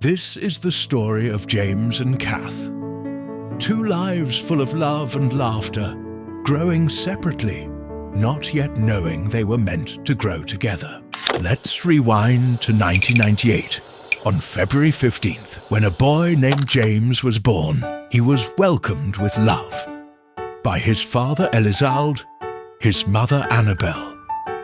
This is the story of James and Cath. Two lives full of love and laughter, growing separately, not yet knowing they were meant to grow together. Let's rewind to 1998. On February 15th, when a boy named James was born, he was welcomed with love by his father Elizalde, his mother Annabelle,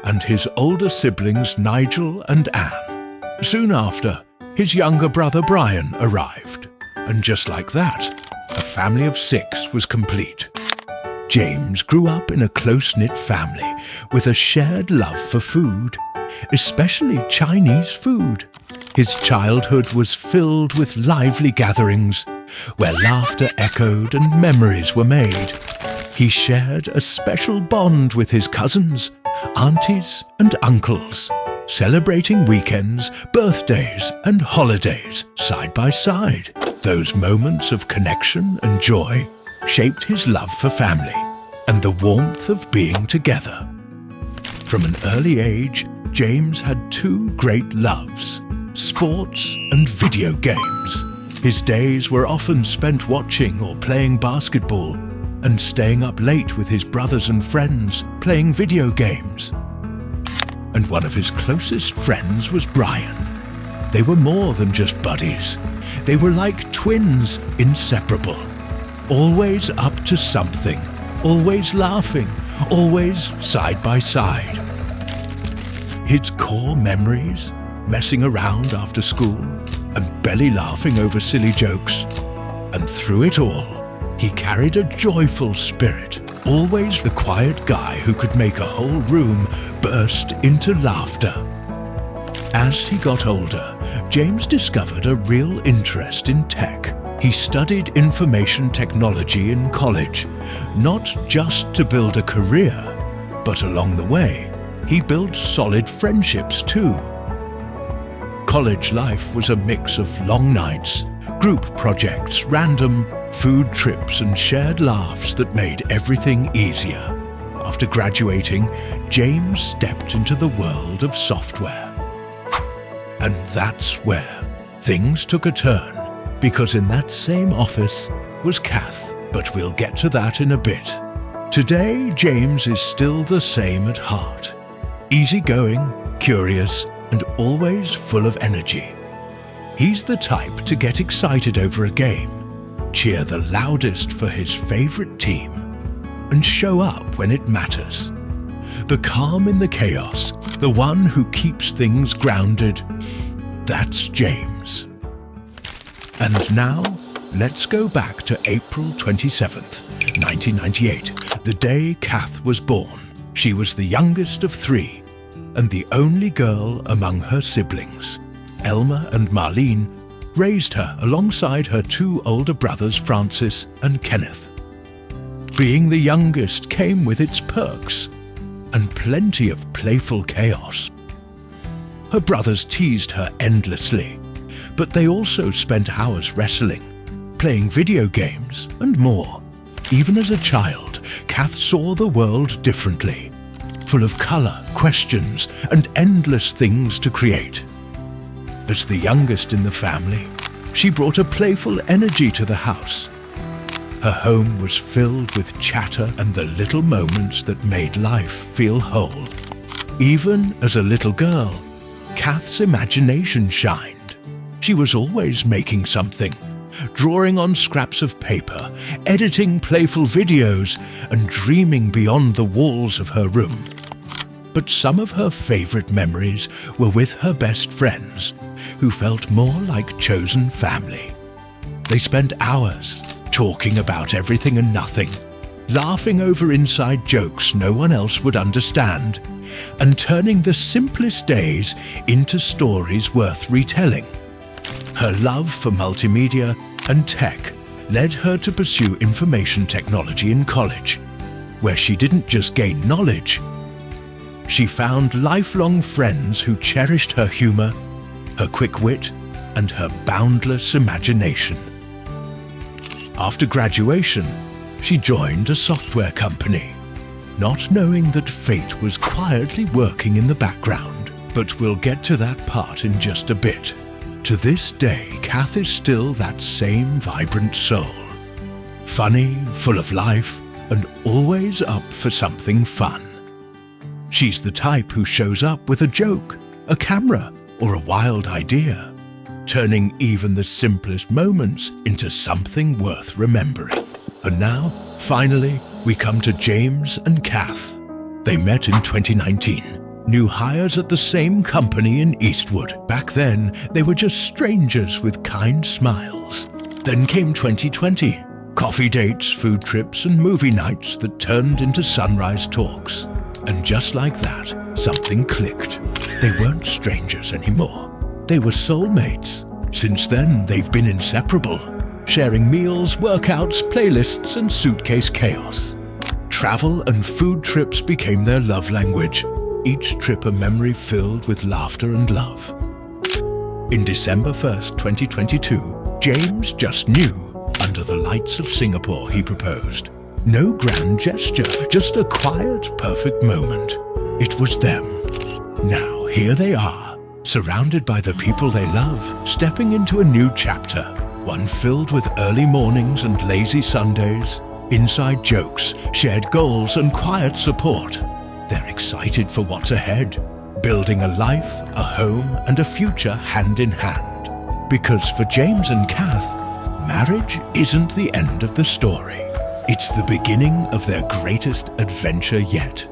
and his older siblings Nigel and Anne. Soon after, his younger brother Brian arrived, and just like that, a family of 6 was complete. James grew up in a close-knit family with a shared love for food, especially Chinese food. His childhood was filled with lively gatherings where laughter echoed and memories were made. He shared a special bond with his cousins, aunties and uncles, celebrating weekends, birthdays and holidays side by side. Those moments of connection and joy shaped his love for family and the warmth of being together. From an early age, James had 2 great loves: sports and video games. His days were often spent watching or playing basketball and staying up late with his brothers and friends playing video games. And one of his closest friends was Brian. They were more than just buddies. They were like twins, inseparable. Always up to something, always laughing, always side by side. His core memories, messing around after school and belly laughing over silly jokes. And through it all, he carried a joyful spirit, always the quiet guy who could make a whole room burst into laughter. As he got older, James discovered a real interest in tech. He studied information technology in college, not just to build a career, but along the way, he built solid friendships too. College life was a mix of long nights, group projects, random food trips and shared laughs that made everything easier. After graduating, James stepped into the world of software. And that's where things took a turn, because in that same office was Cath, but we'll get to that in a bit. Today, James is still the same at heart. Easygoing, curious, and always full of energy. He's the type to get excited over a game, cheer the loudest for his favorite team, and show up when it matters. The calm in the chaos, the one who keeps things grounded, that's James. And now, let's go back to April 27th, 1998, the day Cath was born. She was the youngest of 3, and the only girl among her siblings. Elma and Marlene raised her alongside her 2 older brothers Francis and Kenneth. Being the youngest came with its perks, and plenty of playful chaos. Her brothers teased her endlessly, but they also spent hours wrestling, playing video games, and more. Even as a child, Cath saw the world differently, full of colour, questions, and endless things to create. As the youngest in the family, she brought a playful energy to the house. Her home was filled with chatter and the little moments that made life feel whole. Even as a little girl, Cath's imagination shined. She was always making something, drawing on scraps of paper, editing playful videos, and dreaming beyond the walls of her room. But some of her favourite memories were with her best friends, who felt more like chosen family. They spent hours talking about everything and nothing, laughing over inside jokes no one else would understand, and turning the simplest days into stories worth retelling. Her love for multimedia and tech led her to pursue information technology in college, where she didn't just gain knowledge. She found lifelong friends who cherished her humour, her quick wit, and her boundless imagination. After graduation, she joined a software company, not knowing that fate was quietly working in the background. But we'll get to that part in just a bit. To this day, Cath is still that same vibrant soul. Funny, full of life, and always up for something fun. She's the type who shows up with a joke, a camera, or a wild idea, turning even the simplest moments into something worth remembering. And now, finally, we come to James and Cath. They met in 2019. New hires at the same company in Eastwood. Back then, they were just strangers with kind smiles. Then came 2020. Coffee dates, food trips, and movie nights that turned into sunrise talks. And just like that, something clicked. They weren't strangers anymore. They were soulmates. Since then, they've been inseparable, sharing meals, workouts, playlists, and suitcase chaos. Travel and food trips became their love language. Each trip a memory filled with laughter and love. In December 1st, 2022, James just knew. Under the lights of Singapore, he proposed. No grand gesture, just a quiet, perfect moment. It was them. Now, here they are, surrounded by the people they love, stepping into a new chapter, one filled with early mornings and lazy Sundays, inside jokes, shared goals, and quiet support. They're excited for what's ahead, building a life, a home, and a future hand in hand. Because for James and Cath, marriage isn't the end of the story. It's the beginning of their greatest adventure yet.